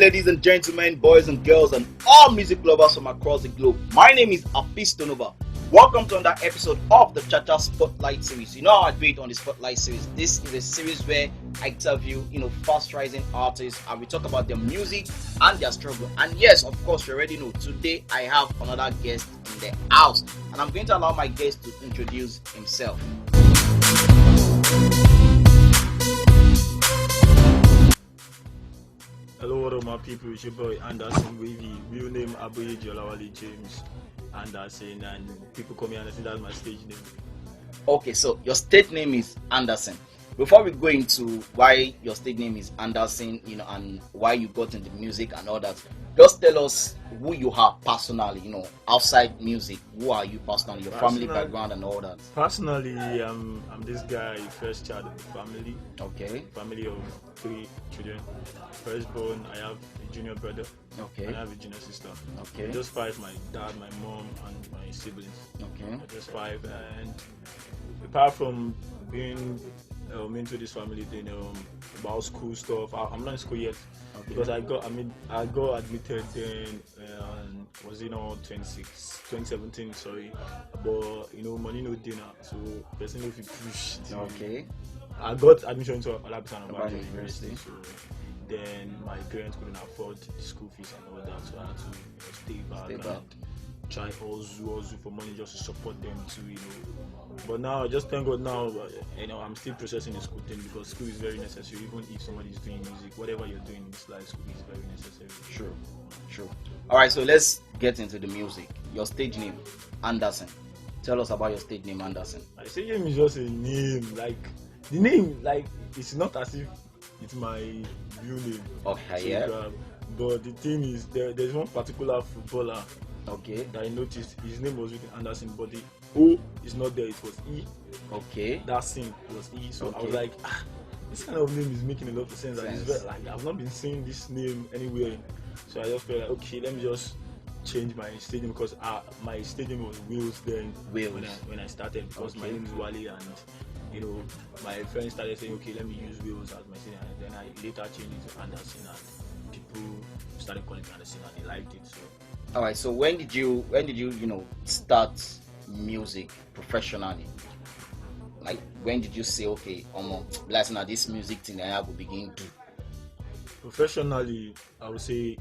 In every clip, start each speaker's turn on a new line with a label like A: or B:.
A: ladies and gentlemen, boys and girls, and all music lovers from across the globe. My name is Artiste. Welcome to another episode of the Chacha Spotlight series. You know how I do it on the Spotlight series. This is a series where I interview, fast rising artists, and we talk about their music and their struggle. And yes, of course, you already know, today I have another guest in the house, and I'm going to allow my guest to introduce himself.
B: Hello, what up, my people? It's your boy Andersen Wavy, real name Aboyeji Olawale James. Andersen, and people call me Andersen. That's my stage name.
A: Okay, so your stage name is Andersen. Before we go into why your stage name is Andersen, and why you got into music and all that, just tell us who you are personally, outside music. Who are you personally? Your family background and all that.
B: Personally, I'm this guy, first child of the family.
A: Okay.
B: Family of 3 children. Firstborn, I have a junior brother.
A: Okay.
B: And I have a junior sister.
A: Okay.
B: Just 5, my dad, my mom, and my siblings.
A: Okay.
B: Just 5, and apart from being into this family thing, about school stuff, I'm not in school yet. Okay. Because I got admitted in 2017, sorry, but money no dinner, so person if you push.
A: Okay.
B: I got admission to Andersen University, so then my parents couldn't afford the school fees and all that, so I had to stay back and try also for money just to support them too, But now, just thank God now, I'm still processing the school thing, because school is very necessary. Even if somebody is doing music, whatever you're doing in this life, school is very necessary.
A: Sure. All right, so let's get into the music. Your stage name, Andersen. Tell us about your stage name, Andersen.
B: My stage name is just a name, the name, it's not as if it's my real name.
A: Okay, yeah.
B: But the thing is, there's one particular footballer.
A: Okay.
B: That I noticed his name was written Andersen, but the O is not there. It was E.
A: Okay.
B: That thing was E. So
A: okay.
B: I was like, this kind of name is making a lot of sense. I've not been seeing this name anywhere. So I just felt like, okay, let me just change my stage name, because my stage name was Wales then.
A: Wales.
B: When I started, because my name is Wale, and my friends started saying, okay, let me use Wales as my stage name. And then I later changed it to Andersen, and people started calling me Andersen, and they liked it. So.
A: All right. So when did you start music professionally? Like, when did you say, okay, blessing at this music thing I will begin to?
B: Professionally, I would say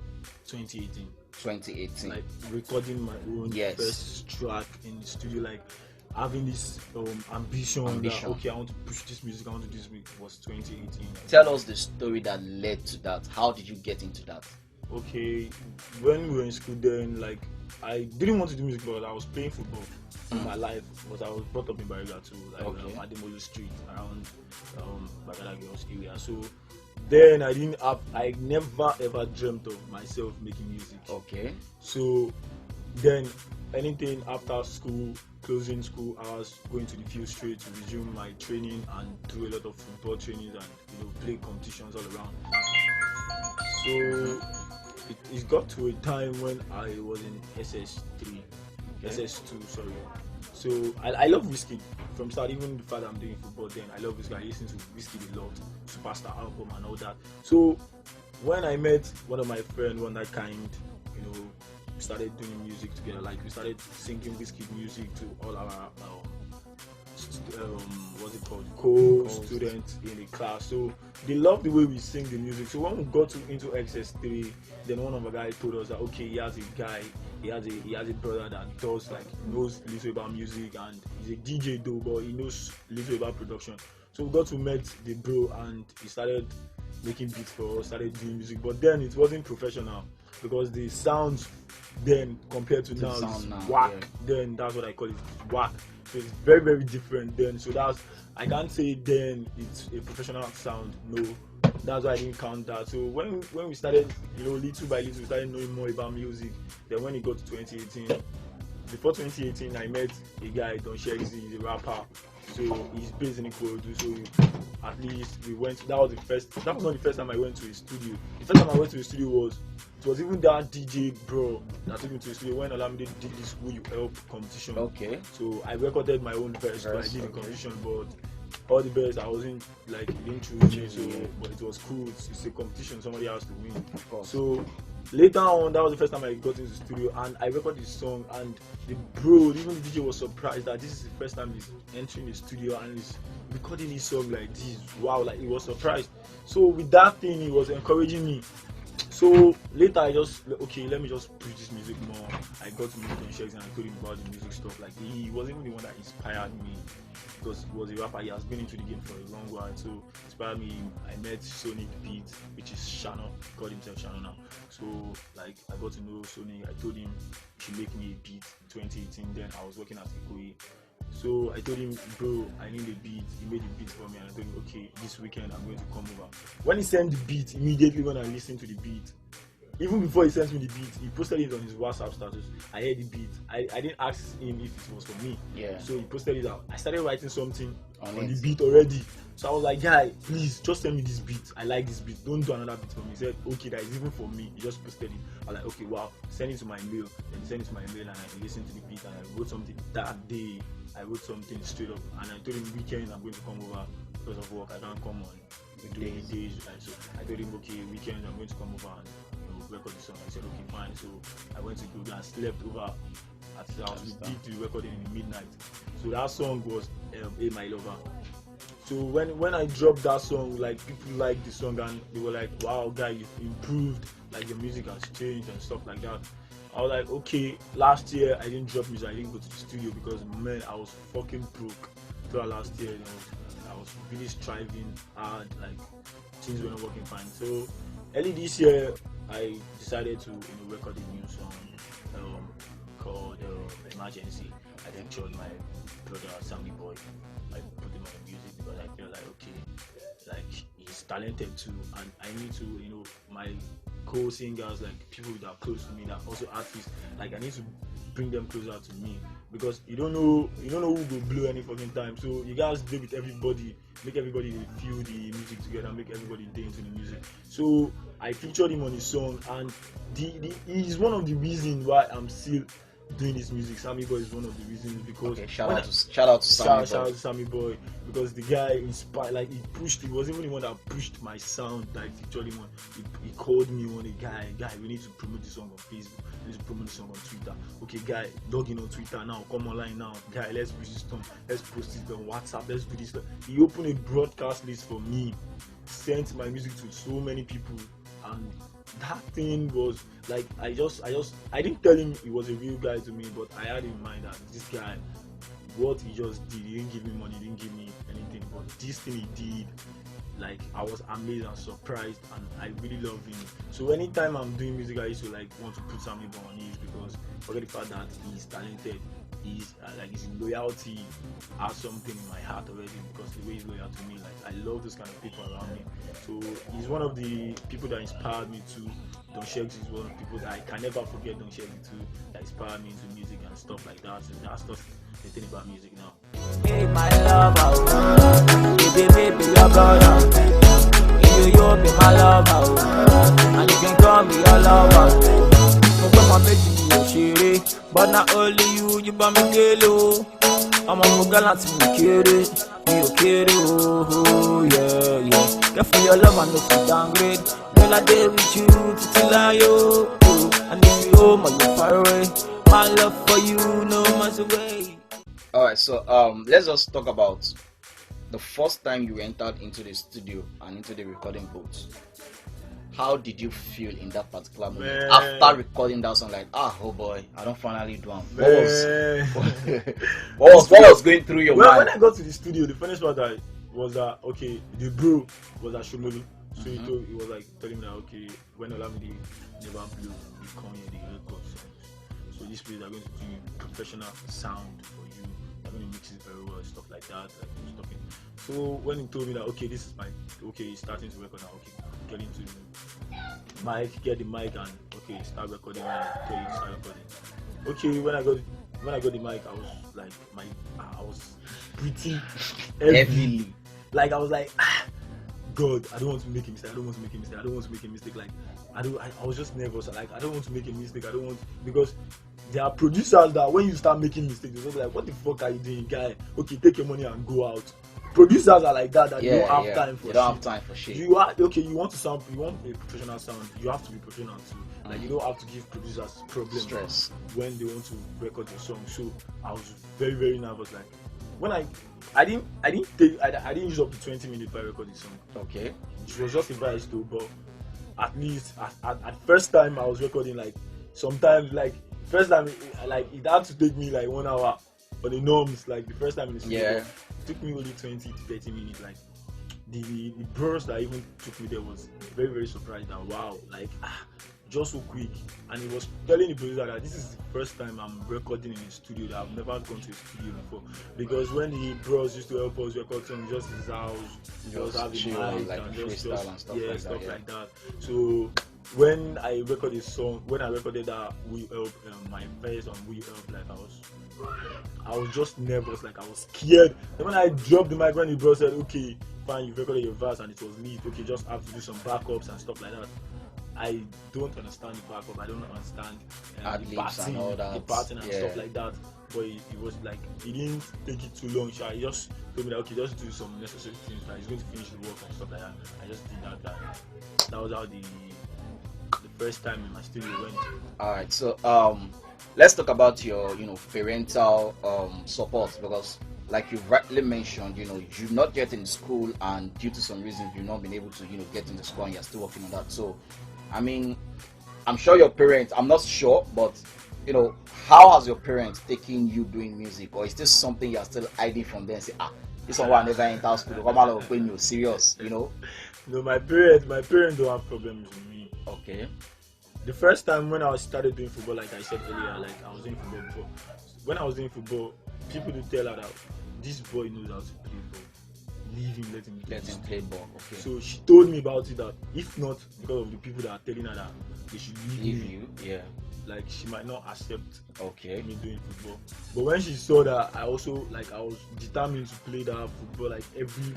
B: 2018.
A: 2018.
B: Like recording my own first track in the studio, like having this ambition that, okay, I want to push this music, I want to do this music, was 2018.
A: Tell us the story that led to that. How did you get into that?
B: Okay, when we were in school then, I didn't want to do music, but I was playing football in my life, because I was brought up in Bariga too, at the Molu Street, around Bariga Girls area. So then I never ever dreamt of myself making music.
A: Okay.
B: So then anything after school, closing school hours, going to the field straight to resume my training and do a lot of football trainings and play competitions all around. So it got to a time when I was in SS2, sorry. So I love Whiskey from start, even the fact that I'm doing football then. I love Whiskey. I listen to Whiskey a lot, Superstar album and all that. So when I met one of my friends, one that kind, we started doing music together. Like, we started singing Whiskey music to all our co-students in the class. So they loved the way we sing the music. So when we got into XS3, then one of the guys told us that, okay, he has a brother that does, knows little about music, and he's a DJ though, but he knows little about production. So we got to meet the bro, and he started making beats for us, started doing music. But then it wasn't professional, because the sounds then compared to now is whack. Yeah. Then that's what I call it, whack. So it's very, very different then. So I can't say then it's a professional sound. No, that's why I didn't count that. So when we started, little by little, we started knowing more about music. Then when it got to 2018, before 2018, I met a guy, Don Shexy, he's a rapper. So he's based in Ikorodu. So at least we went. That was not the first time I went to his studio. The first time I went to his studio was even that DJ bro that took me to his studio when Olamide did this Who You Help competition.
A: Okay.
B: So I recorded my own verse, but I did the competition. But all the best. I wasn't like it didn't choose me, so but it was cool. It's a competition. Somebody has to win.
A: Of course.
B: So later on, that was the first time I got into the studio and I recorded this song. And the bro, even the DJ was surprised that this is the first time he's entering the studio and he's recording this song like this. Wow, like he was surprised. So with that thing, he was encouraging me. So later I just okay, let me just push this music more. I got to meet Don Shakes and I told him about the music stuff. Like he wasn't even the one that inspired me because he was a rapper. He has been into the game for a long while. So inspired me. I met Sonic Beat, which is Shano, called himself Shano now. So like I got to know Sonic. I told him he should make me a beat in 2018. Then I was working at Ikoyi. So I told him, bro, I need a beat. He made a beat for me and I told him, okay, this weekend I'm going to come over. When he sent the beat, immediately when I listened to the beat, even before he sent me the beat, he posted it on his WhatsApp status. I heard the beat. I didn't ask him if it was for me.
A: Yeah.
B: So he posted it out. I started writing something on the
A: it.
B: beat already. So I was like, guy, please just send me this beat. I like this beat. Don't do another beat for me. He said, okay, that is even for me. He just posted it. I was like, okay, wow. Send it to my mail. Then he sent it to my mail and I listened to the beat and I wrote something that day. I wrote something straight up and I told him weekend I'm going to come over because of work. I can't come on days. And so I told him, okay, weekend I'm going to come over and record the song. I said, okay, fine. So I went to Google and slept over at his house. We did the recording in the midnight. So that song was A My Lover. So when I dropped that song, like people liked the song and they were like, wow, guy, you've improved. Like your music has changed and stuff like that. I was like, okay, last year I didn't drop music, I didn't go to the studio because man, I was fucking broke throughout last year. I was really striving hard, like things weren't working fine. So early this year, I decided to record a new song called Emergency. I then showed my brother Sammy Boy. I put him on the music because I feel like okay, like he's talented too, and I need to my co-singers, like people that are close to me, that are also artists, like I need to bring them closer to me because you don't know who will blow any fucking time. So you guys deal with everybody, make everybody feel the music together, make everybody dance to the music. So I featured him on his song, and he's one of the reasons why I'm still doing this music. Sammy Boy is one of the reasons because
A: shout out to
B: Sammy Boy because the guy inspired, like he was even the one that pushed my sound, like featured him on. He called me one day, guy, we need to promote this song on Facebook, we need to promote this song on Twitter. Okay, guy, log in on Twitter now, come online now, guy, let's push this song, let's post it on WhatsApp, let's do this. He opened a broadcast list for me, sent my music to so many people, and that thing was like I didn't tell him he was a real guy to me, but I had in mind that this guy, what he just did, he didn't give me money, he didn't give me anything, but this thing he did, like I was amazed and surprised, and I really love him. So anytime I'm doing music, I used to like want to put something on it because forget the fact that he's talented. He's like his loyalty has something in my heart already because the way he's loyal to me, like I love those kind of people around me. So he's one of the people that inspired me too. Don Shakes is one of the people that I can never forget. Don Shakes too, that inspired me into music and stuff like that. So that's just the thing about music now.
C: Hey, my lover, baby, your brother. You be my lover, and you can call me your lover. But not only you buy me gelo. I'm a gallant me kere, oh yeah. Get for your love and no for downgrade. Girl, I dare with you till I and if you home or you far away, my love for you no miles away.
A: Alright, so let's just talk about the first time you entered into the studio and into the recording booth. How did you feel in that particular moment after recording that song? Like, oh boy, I don't finally do it. What was going through your mind?
B: When I got to the studio, the funniest part was that okay, the bro was at Shomolu, so he was like telling me that okay, when Olamide never blew, you come here, the record songs. So this place are going to do professional sound for you. They're going to mix it very well, stuff like that. Like he was talking. So when he told me that okay, this is he's starting to record now. Okay, get into get the mic and okay, start recording. Okay, start recording. Okay, when I got the mic, I was like I was breathing heavily. Like I was like, God, I don't want to make a mistake. I don't want to make a mistake. Like I was just nervous. Like I don't want to make a mistake. Because there are producers that when you start making mistakes, they're like, what the fuck are you doing, guy? Okay, take your money and go out. producers are like that you don't have
A: yeah.
B: time for
A: You don't
B: shit.
A: have time for shit.
B: You are okay. You want a professional sound. You have to be professional too. Like you don't have to give producers problems
A: Stress
B: when they want to record your song. So I was very very nervous. Like when I didn't use up to 20 minutes before I recorded the song.
A: Okay.
B: It was just a vice too, but at least at first time I was recording, like sometimes like first time it had to take me like 1 hour on the norms. Like the first time in the studio,
A: Yeah.
B: it took me only 20 to 30 minutes. Like the burst that even took me there was very very surprised that wow, like just so quick. And he was telling the producer that this is the first time I'm recording in a studio, that I've never gone to a studio before. Because when the bros used to help us record songs, just his house, just have a
A: chill,
B: mic
A: like
B: and
A: freestyle and stuff
B: yeah,
A: like
B: stuff
A: that,
B: like that. So when I recorded a song, when I recorded that We Help, my verse on We Help, like I was just nervous, like I was scared. Then when I dropped the mic, when the bro said, okay, fine, you've recorded your verse and it was lit, okay, just have to do some backups and stuff like that. I don't understand the backup. I don't understand the parting and all that, and stuff like that. But it was like he didn't take it too long. So he just told me that okay, just do some necessary things. Like he's going to finish the work and stuff like that. I just did that. That was how the first time in my studio went.
A: All right. So let's talk about your parental support, because like you rightly mentioned, you're not yet in school, and due to some reasons you've not been able to get into school, and you're still working on that. So I mean, I'm sure your parents, I'm not sure, but how has your parents taken you doing music? Or is this something you're still hiding from them and say, this one I never enter school, come out of when you're serious,
B: No, my parents don't have problems with me.
A: Okay.
B: The first time when I started doing football, like I said earlier, like I was doing football before. When I was doing football, people would tell her that this boy knows how to play ball. Leave him, let him
A: play ball. Okay.
B: So she told me about it that if not because of the people that are telling her that they should leave
A: you, yeah,
B: like she might not accept me doing football. But when she saw that I also I was determined to play that football like every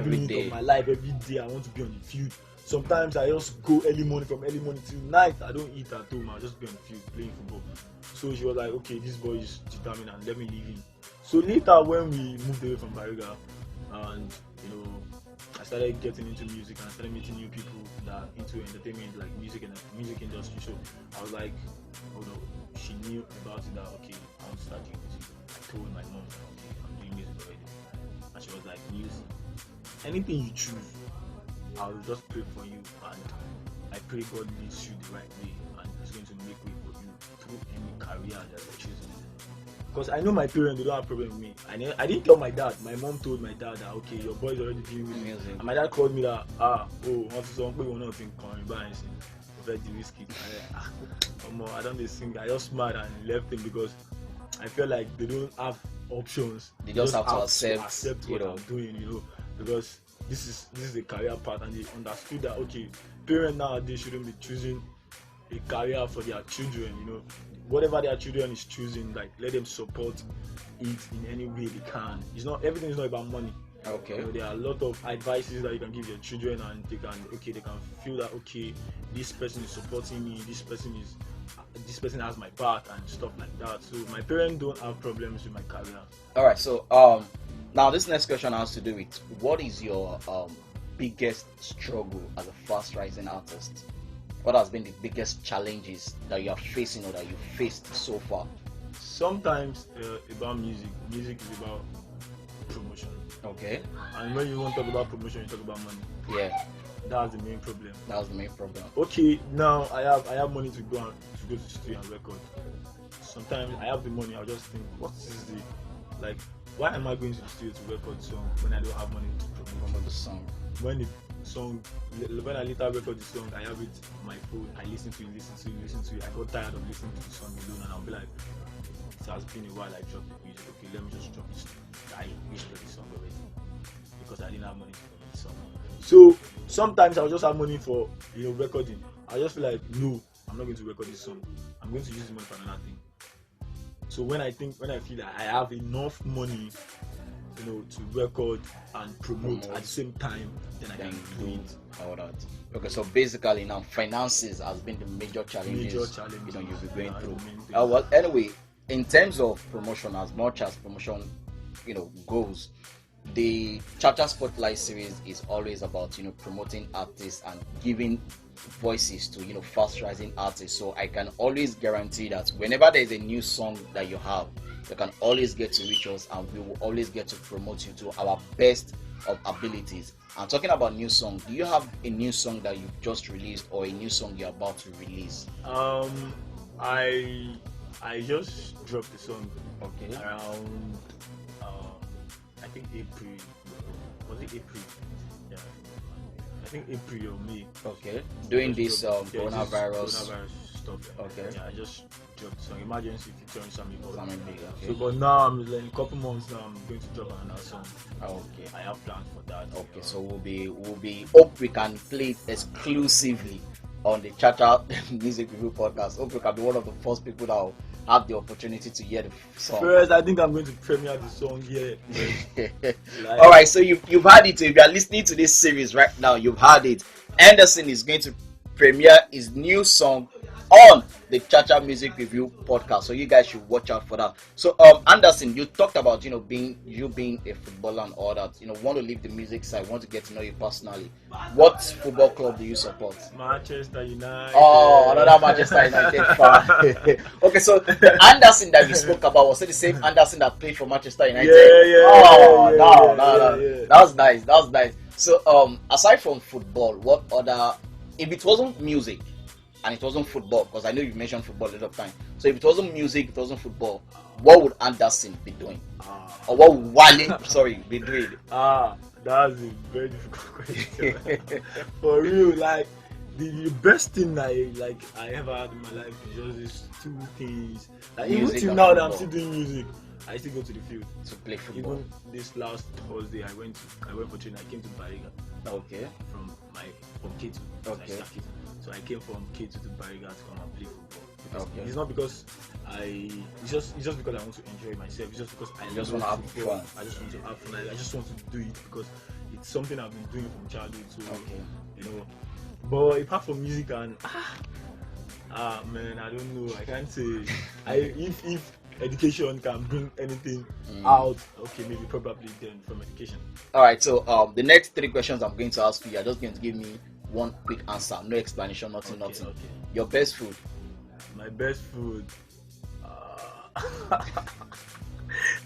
B: minute of my life, every day I want to be on the field. Sometimes I just go from early morning till night. I don't eat at home. I just be on the field playing football. So she was like, okay, this boy is determined and let me leave him. So later when we moved away from Bariga, and I started getting into music and I started meeting new people that are into entertainment, like music and music industry. So I was like, oh no, she knew about it that okay, I want to start doing music. I told my mom, okay, I'm doing music already, and she was like, music, anything you choose, I'll just pray for you, and I pray God leads you the right way and it's going to make way for you through any career that you're choosing. Because I know my parents, they don't have problem with me. I didn't tell my dad. My mom told my dad that okay, your boy's already doing music. And my dad called me that what's the song? We will not think coming by and sing. Very risky. I don't sing. I just smiled and left him because I felt like they don't have options.
A: They just have to
B: accept what I'm doing, because this is a career path, and they understood that okay, parents nowadays shouldn't be choosing a career for their children, whatever their children is choosing, like let them support it in any way they can. Everything is not about money.
A: Okay.
B: There are a lot of advices that you can give your children, and they can feel that okay, this person is supporting me, this person has my back and stuff like that. So my parents don't have problems with my career.
A: All right. So now this next question has to do with what is your biggest struggle as a fast rising artist? What has been the biggest challenges that you are facing or that you faced so far?
B: Sometimes about music is about promotion.
A: Okay.
B: And when you want to talk about promotion, you talk about money.
A: Yeah.
B: That's the main problem. Okay, now I have money to go to the studio and record. Sometimes I have the money, I'll just think, what is the why am I going to the studio to record song when I don't have money to promote
A: the song?
B: When I later record the song, I have it on my phone. I listen to it. I got tired of listening to the song alone, and I'll be like, it has been a while I dropped the music. Okay, let me just drop this. I wasted the song already because I didn't have money to promote the song. So sometimes I'll just have money for recording. I just feel like no, I'm not going to record this song. I'm going to use the money for another thing. So when I feel that I have enough money, to record and promote at the same time, then I can do it.
A: All that. Okay, so basically now finances has been the major challenge you'll be going through. Well, anyway, in terms of promotion, as much as promotion, goes, the Chacha Spotlight series is always about promoting artists and giving voices to fast rising artists. So I can always guarantee that whenever there is a new song that you have, you can always get to reach us, and we will always get to promote you to our best of abilities. And talking about new song, do you have a new song that you've just released or a new song you're about to release?
B: I just dropped the song
A: Okay.
B: around I think April. Was it April? Yeah. I think April or May.
A: Okay. Doing this
B: Coronavirus
A: coronavirus.
B: stuff.
A: Okay.
B: Yeah, I just dropped some emergency featuring Sammy Boy.
A: Something big. Okay.
B: So, but now I'm like, in a couple months now, I'm going to drop another song.
A: Okay.
B: I have plans for that.
A: Okay, so we'll be hope we can play it exclusively on the Chacha Music Review Podcast. Hope we can be one of the first people that will have the opportunity to hear the song.
B: First, I think I'm going to premiere the song here.
A: All right, so you've had it. If you are listening to this series right now, you've had it. Andersen is going to premiere his new song on the Chacha Music Review Podcast, so you guys should watch out for that. So Andersen, you talked about being a footballer and all that, want to leave the music side, want to get to know you personally. What football club do you support?
B: Manchester United.
A: Oh, another Manchester United fan. Okay, so the Andersen that we spoke about, was it the same Andersen that played for Manchester United?
B: Yeah.
A: That was nice. So aside from football, what other, if it wasn't music and it wasn't football, because I know you mentioned football a lot of time, so if it wasn't music, it wasn't football, what would Andersen be doing? Or what would Wale be doing?
B: That's a very difficult question. For real, like the best thing I ever had in my life is just these two things. Like, even
A: Music
B: till
A: and
B: now that I'm
A: football.
B: still doing music, I still go to the field
A: To play football.
B: Even this last Thursday, I went for training. I came to Bariga
A: Okay.
B: from K2.
A: Okay.
B: So I came from K2 to Bariga to come and play football. Because
A: Okay.
B: It's not because it's just because I want to enjoy myself. It's just because I
A: just
B: love
A: want to have
B: football.
A: fun.
B: I just want to have fun. I just want to do it because it's something I've been doing from childhood. So
A: Okay.
B: But apart from music and man, I don't know. I can't say. If education can bring anything out, okay, maybe probably then from education.
A: All right, so the next 3 questions I'm going to ask you, you're just going to give me one quick answer, no explanation, nothing.
B: Okay.
A: Your best food?
B: My best food.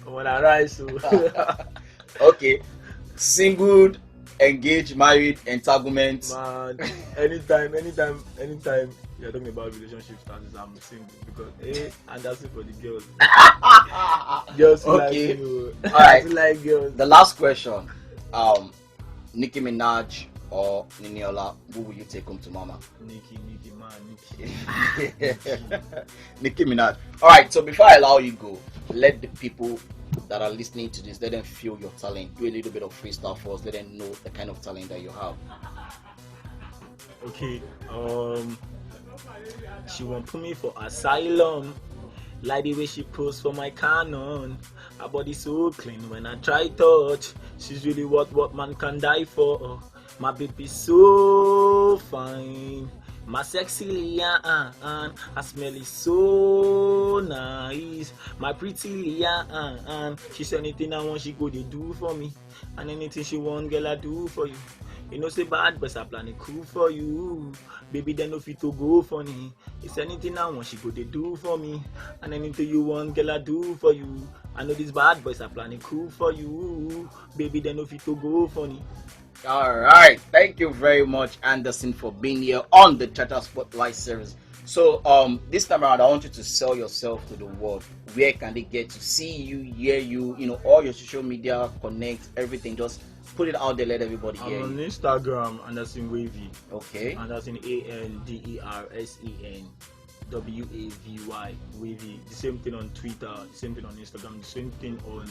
B: When I rise, so
A: Okay. Single, engaged, married, entanglement.
B: man, anytime you're talking about relationship status, I'm single because and that's it for the girls. Girls
A: Okay.
B: like you.
A: All right.
B: Like girls.
A: The last question, Nicki Minaj or Niniola, who will you take home to mama?
B: Nicki.
A: Nicki Minaj. All right, so before I allow you go, let the people that are listening to this, let them feel your talent. Do a little bit of freestyle for us. Let them know the kind of talent that you have.
B: Okay. She won't put me for asylum. Like the way she posed for my canon. Her body so clean when I try touch. She's really what man can die for. My baby so fine. My sexy lian, her smell is so nice. My pretty lian, she say anything I want, she go they do for me. And anything she want, girl, I do for you. You know say bad, but I plan it cool for you. Baby, then no fit to go funny. It's anything I want, she go they do for me. And anything you want, girl, I do for you. I know this bad boys are planning cool for you. Baby, then no fit to go funny.
A: All right, thank you very much, Andersen, for being here on the Chacha Spotlight series. So this time around, I want you to sell yourself to the world. Where can they get to see you, hear you, all your social media, connect, everything? Just put it out there, let everybody hear
B: I'm on
A: you.
B: Instagram, Andersen Wavy.
A: Okay.
B: Andersen ANDERSEN WAVY Wavy. The same thing on Twitter, the same thing on Instagram, the same thing on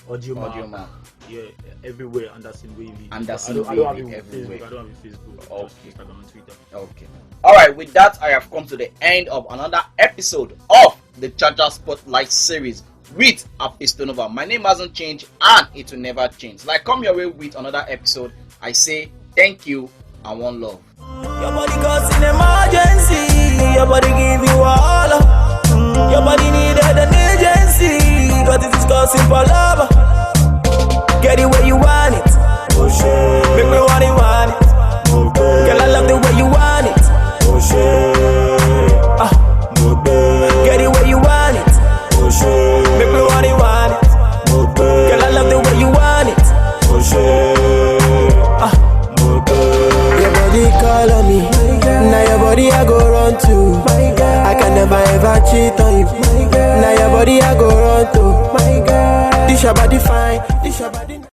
B: Audio Map. Yeah, everywhere Andersen Wavy.
A: Andersen
B: I don't have
A: Wavy
B: it
A: everywhere.
B: Facebook. I don't have it Facebook.
A: Okay.
B: Just Instagram and Twitter.
A: Okay. All right. With that, I have come to the end of another episode of the Chacha Spotlight series with Artiste. My name hasn't changed, and it will never change. So I come your way with another episode. I say thank you and one love.
C: Your body cause an emergency. Your body give you all. Your body needed an agency. Cause it is causing for love.
D: run to. My girl, I can never ever cheat on you. My girl, now your body I go run to. My girl, this your body fine, this your body.